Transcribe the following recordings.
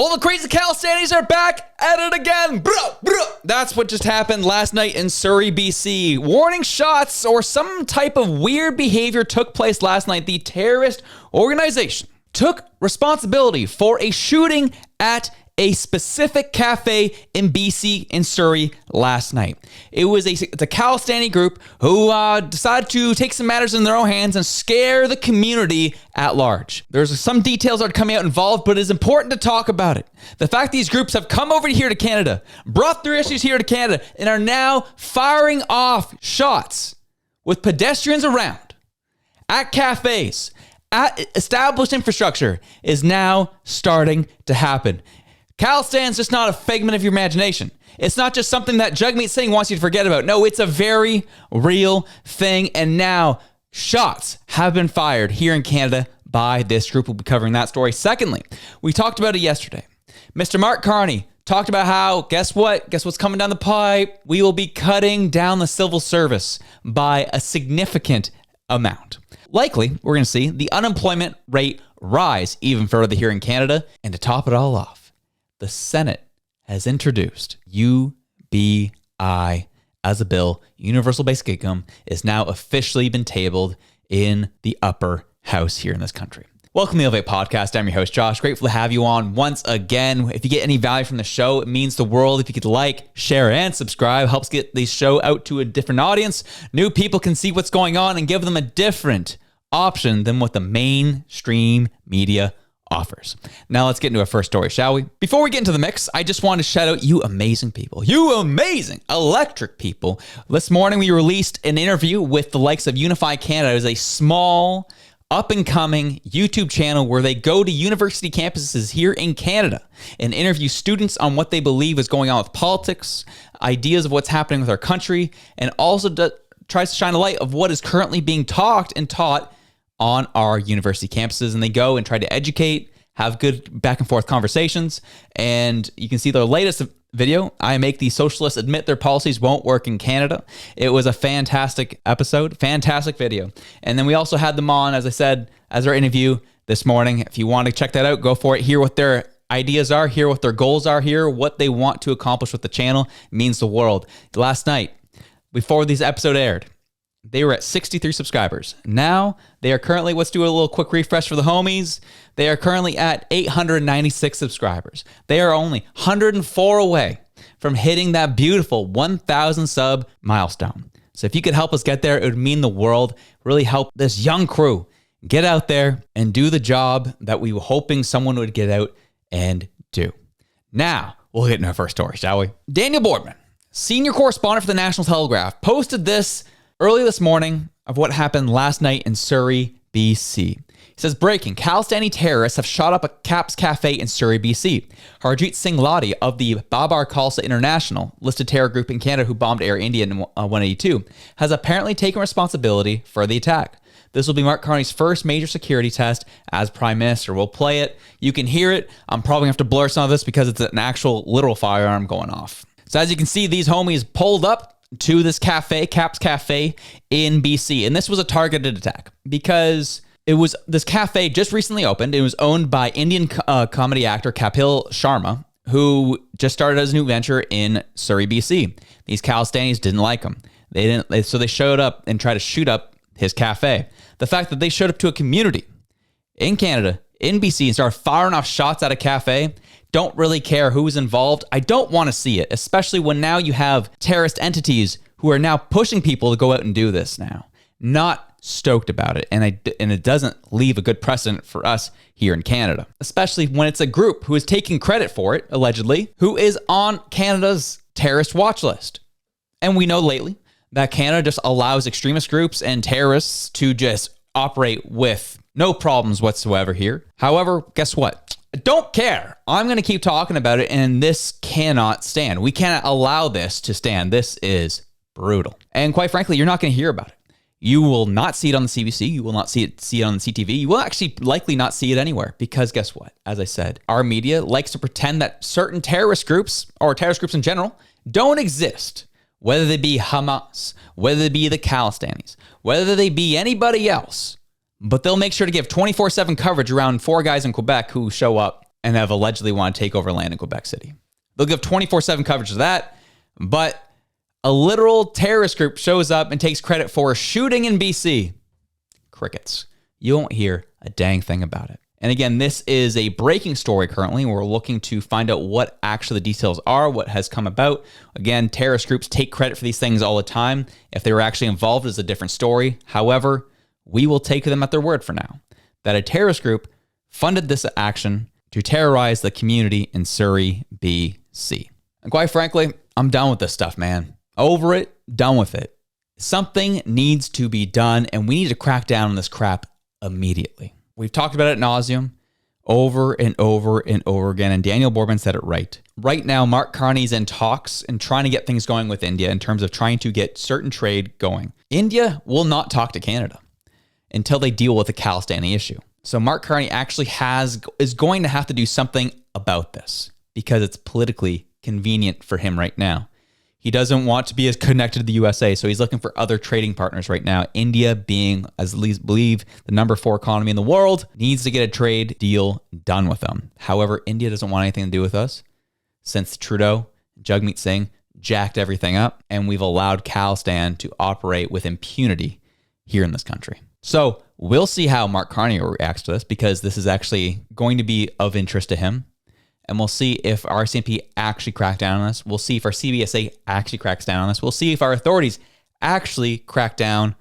All the crazy Khalistanis are back at it again. Bro. That's what just happened last night in Surrey, BC. Warning shots or some type of weird behavior took place last night. The terrorist organization took responsibility for a shooting at a specific cafe in BC in Surrey last night. It's a Khalistani group who decided to take some matters in their own hands and scare the community at large. There's some details that are coming out involved, but it's important to talk about it. The fact these groups have come over here to Canada, brought their issues here to Canada, and are now firing off shots with pedestrians around, at cafes, at established infrastructure, is now starting to happen. Khalistan's just not a figment of your imagination. It's not just something that Jagmeet Singh wants you to forget about. No, it's a very real thing. And now shots have been fired here in Canada by this group. We'll be covering that story. Secondly, we talked about it yesterday. Mr. Mark Carney talked about how, guess what? Guess what's coming down the pipe? We will be cutting down the civil service by a significant amount. Likely, we're going to see the unemployment rate rise even further here in Canada. And to top it all off, the Senate has introduced UBI as a bill. Universal Basic Income is now officially been tabled in the upper house here in this country. Welcome to the Elevate Podcast. I'm your host, Josh. Grateful to have you on once again. If you get any value from the show, it means the world. If you could like, share, and subscribe, helps get the show out to a different audience. New people can see what's going on and give them a different option than what the mainstream media offers. Now let's get into our first story, shall we? Before we get into the mix, I just want to shout out you amazing people, you amazing electric people. This morning we released an interview with the likes of Unify Canada. It is a small up-and-coming YouTube channel where they go to university campuses here in Canada and interview students on what they believe is going on with politics, ideas of what's happening with our country, and also tries to shine a light of what is currently being talked and taught on our university campuses. And they go and try to educate, have good back and forth conversations. And you can see their latest video, I Make the Socialists Admit Their Policies Won't Work in Canada. It was a fantastic episode, fantastic video. And then we also had them on, as I said, as our interview this morning. If you want to check that out, go for it. Hear what their ideas are, hear what their goals are, hear what they want to accomplish with the channel. It means the world. Last night, before this episode aired, they were at 63 subscribers. Now they are currently, let's do a little quick refresh for the homies. They are currently at 896 subscribers. They are only 104 away from hitting that beautiful 1,000 sub milestone. So if you could help us get there, it would mean the world. Really help this young crew get out there and do the job that we were hoping someone would get out and do. Now we'll hit in our first story, shall we? Daniel Boardman, senior correspondent for the National Telegraph, posted this early this morning of what happened last night in Surrey, BC. He says, breaking, Khalistani terrorists have shot up a Caps Cafe in Surrey, BC. Harjit Singh Lodhi of the Babar Khalsa International, listed terror group in Canada who bombed Air India in 182, has apparently taken responsibility for the attack. This will be Mark Carney's first major security test as Prime Minister. We'll play it. You can hear it. I'm probably going to have to blur some of this because it's an actual literal firearm going off. So as you can see, these homies pulled up to this cafe, Caps Cafe in BC. And this was a targeted attack because this cafe just recently opened. It was owned by Indian comedy actor Kapil Sharma, who just started as a new venture in Surrey, BC. These Khalistanis didn't like him. So they showed up and tried to shoot up his cafe. The fact that they showed up to a community in Canada, in BC, and started firing off shots at a cafe, don't really care who's involved. I don't want to see it, especially when now you have terrorist entities who are now pushing people to go out and do this now. Not stoked about it. And it doesn't leave a good precedent for us here in Canada, especially when it's a group who is taking credit for it, allegedly, who is on Canada's terrorist watch list. And we know lately that Canada just allows extremist groups and terrorists to just operate with no problems whatsoever here. However, guess what? I don't care. I'm going to keep talking about it, and this cannot stand. We cannot allow this to stand. This is brutal. And quite frankly, you're not going to hear about it. You will not see it on the CBC. You will not see it on the CTV. You will actually likely not see it anywhere because guess what? As I said, our media likes to pretend that certain terrorist groups or terrorist groups in general don't exist. Whether they be Hamas, whether they be the Khalistanis, whether they be anybody else. But they'll make sure to give 24/7 coverage around four guys in Quebec who show up and have allegedly want to take over land in Quebec City. They'll give 24/7 coverage of that, but a literal terrorist group shows up and takes credit for a shooting in BC. Crickets. You won't hear a dang thing about it. And again, this is a breaking story currently. We're looking to find out what actually the details are, what has come about. Again, terrorist groups take credit for these things all the time. If they were actually involved, is a different story. However, we will take them at their word for now, that a terrorist group funded this action to terrorize the community in Surrey, BC. And quite frankly, I'm done with this stuff, man. Over it, done with it. Something needs to be done, and we need to crack down on this crap immediately. We've talked about it ad nauseum over and over and over again, and Daniel Boardman said it right. Right now, Mark Carney's in talks and trying to get things going with India in terms of trying to get certain trade going. India will not talk to Canada until they deal with the Khalistan issue. So Mark Carney actually is going to have to do something about this because it's politically convenient for him right now. He doesn't want to be as connected to the USA, so he's looking for other trading partners right now. India, being, as least believe, the number 4 economy in the world, needs to get a trade deal done with them. However, India doesn't want anything to do with us since Trudeau, Jagmeet Singh, jacked everything up, and we've allowed Khalistan to operate with impunity here in this country. So we'll see how Mark Carney reacts to this, because this is actually going to be of interest to him. And we'll see if our RCMP actually crack down on this. We'll see if our CBSA actually cracks down on this. We'll see if our authorities actually crack down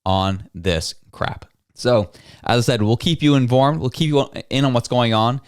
on this crap. So, as I said, we'll keep you informed. We'll keep you in on what's going on.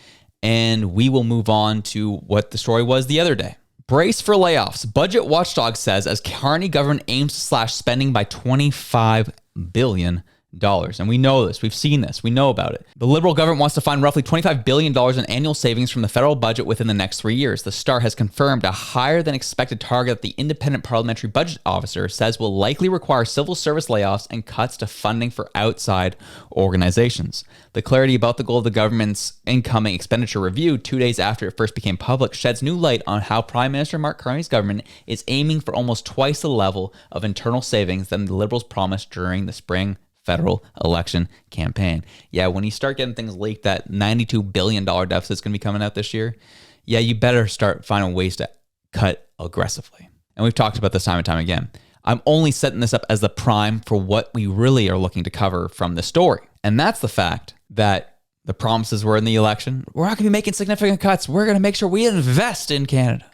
And we will move on to what the story was the other day. Brace for layoffs. Budget watchdog says as Carney government aims to slash spending by $25 billion. And we know this. We've seen this. We know about it. The Liberal government wants to find roughly $25 billion in annual savings from the federal budget within the next 3 years. The Star has confirmed a higher than expected target that the independent parliamentary budget officer says will likely require civil service layoffs and cuts to funding for outside organizations. The clarity about the goal of the government's incoming expenditure review 2 days after it first became public sheds new light on how Prime Minister Mark Carney's government is aiming for almost twice the level of internal savings than the Liberals promised during the spring federal election campaign. Yeah, when you start getting things leaked that $92 billion deficit is going to be coming out this year, yeah, you better start finding ways to cut aggressively. And we've talked about this time and time again. I'm only setting this up as the prime for what we really are looking to cover from the story. And that's the fact that the promises were in the election. We're not going to be making significant cuts. We're going to make sure we invest in Canada.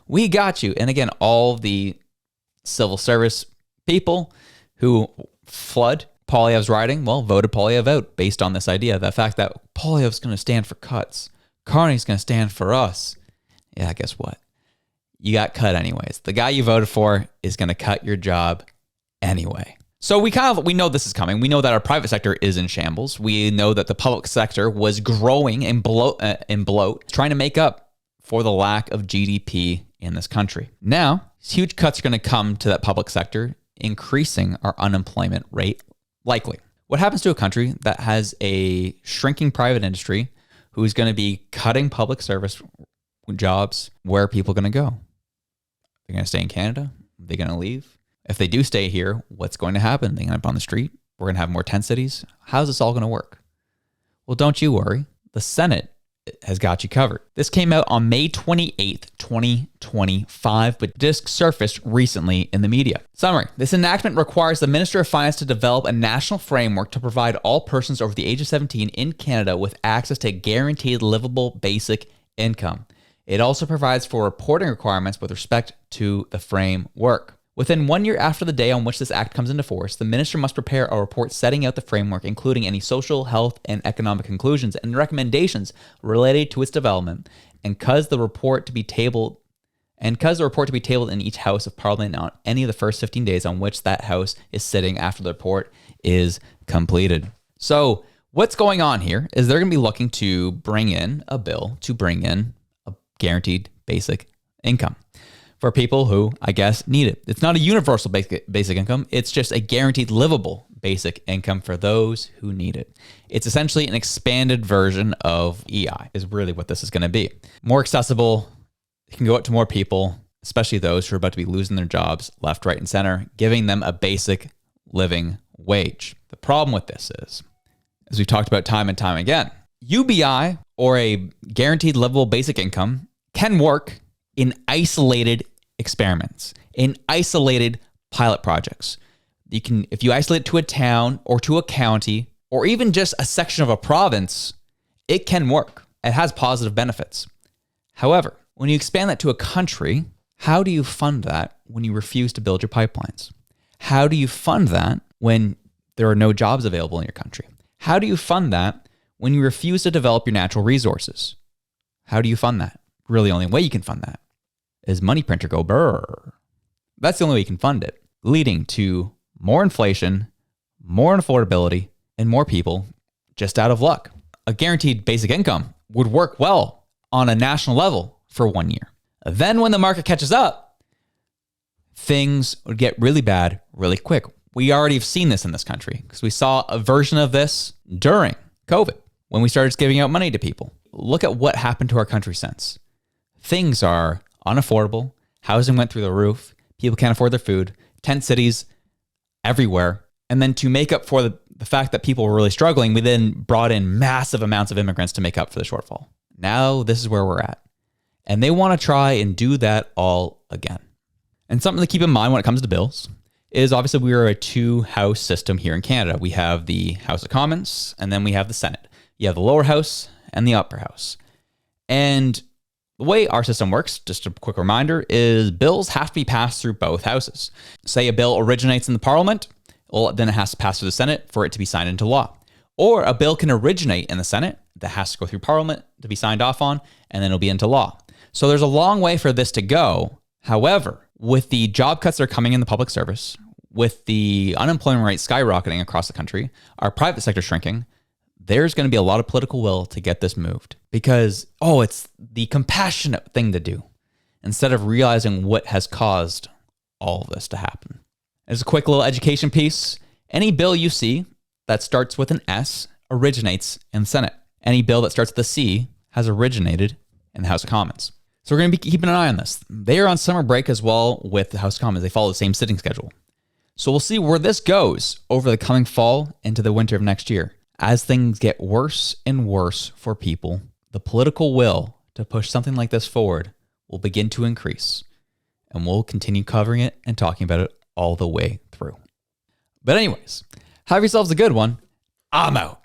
We got you. And again, all the civil service people who flood Poilievre's riding, well, voted Poilievre out based on this idea. The fact that Poilievre's going to stand for cuts. Carney's going to stand for us. Yeah, guess what? You got cut anyways. The guy you voted for is going to cut your job anyway. So we know this is coming. We know that our private sector is in shambles. We know that the public sector was growing in bloat, trying to make up for the lack of GDP in this country. Now, huge cuts are going to come to that public sector, increasing our unemployment rate. Likely. What happens to a country that has a shrinking private industry who's going to be cutting public service jobs? Where are people going to go? They're going to stay in Canada? Are they going to leave? If they do stay here, what's going to happen? They're going to end up on the street? We're going to have more tent cities? How's this all going to work? Well, don't you worry. The Senate has got you covered. This came out on May 28th, 2025, but just surfaced recently in the media. Summary. This enactment requires the Minister of Finance to develop a national framework to provide all persons over the age of 17 in Canada with access to guaranteed livable basic income. It also provides for reporting requirements with respect to the framework. Within 1 year after the day on which this act comes into force, the minister must prepare a report setting out the framework, including any social, health, and economic conclusions and recommendations related to its development, and cause the report to be tabled in each House of Parliament on any of the first 15 days on which that House is sitting after the report is completed. So what's going on here is they're going to be looking to bring in a bill to bring in a guaranteed basic income for people who, I guess, need it. It's not a universal basic income. It's just a guaranteed livable basic income for those who need it. It's essentially an expanded version of EI is really what this is going to be. More accessible. It can go out to more people, especially those who are about to be losing their jobs left, right, and center, giving them a basic living wage. The problem with this is, as we've talked about time and time again, UBI, or a guaranteed livable basic income, can work in isolated experiments, in isolated pilot projects. You can, if you isolate it to a town or to a county or even just a section of a province, it can work. It has positive benefits. However, when you expand that to a country, how do you fund that when you refuse to build your pipelines? How do you fund that when there are no jobs available in your country? How do you fund that when you refuse to develop your natural resources? How do you fund that? Really, the only way you can fund that is money printer go brrr. That's the only way you can fund it, leading to more inflation, more unaffordability, and more people just out of luck. A guaranteed basic income would work well on a national level for 1 year. Then when the market catches up, things would get really bad really quick. We already have seen this in this country because we saw a version of this during COVID when we started giving out money to people. Look at what happened to our country since. Things are unaffordable. Housing went through the roof. People can't afford their food. Tent cities everywhere. And then to make up for the fact that people were really struggling, we then brought in massive amounts of immigrants to make up for the shortfall. Now this is where we're at. And they want to try and do that all again. And something to keep in mind when it comes to bills is obviously we are a two-house system here in Canada. We have the House of Commons and then we have the Senate. You have the lower house and the upper house. And the way our system works, just a quick reminder, is bills have to be passed through both houses. Say a bill originates in the Parliament, well, then it has to pass through the Senate for it to be signed into law. Or a bill can originate in the Senate that has to go through Parliament to be signed off on, and then it'll be into law. So there's a long way for this to go. However, with the job cuts that are coming in the public service, with the unemployment rate skyrocketing across the country, our private sector shrinking, there's going to be a lot of political will to get this moved because, it's the compassionate thing to do instead of realizing what has caused all of this to happen. As a quick little education piece, any bill you see that starts with an S originates in the Senate. Any bill that starts with a C has originated in the House of Commons. So we're going to be keeping an eye on this. They are on summer break as well with the House of Commons. They follow the same sitting schedule. So we'll see where this goes over the coming fall into the winter of next year. As things get worse and worse for people, the political will to push something like this forward will begin to increase. And we'll continue covering it and talking about it all the way through. But anyways, have yourselves a good one. I'm out.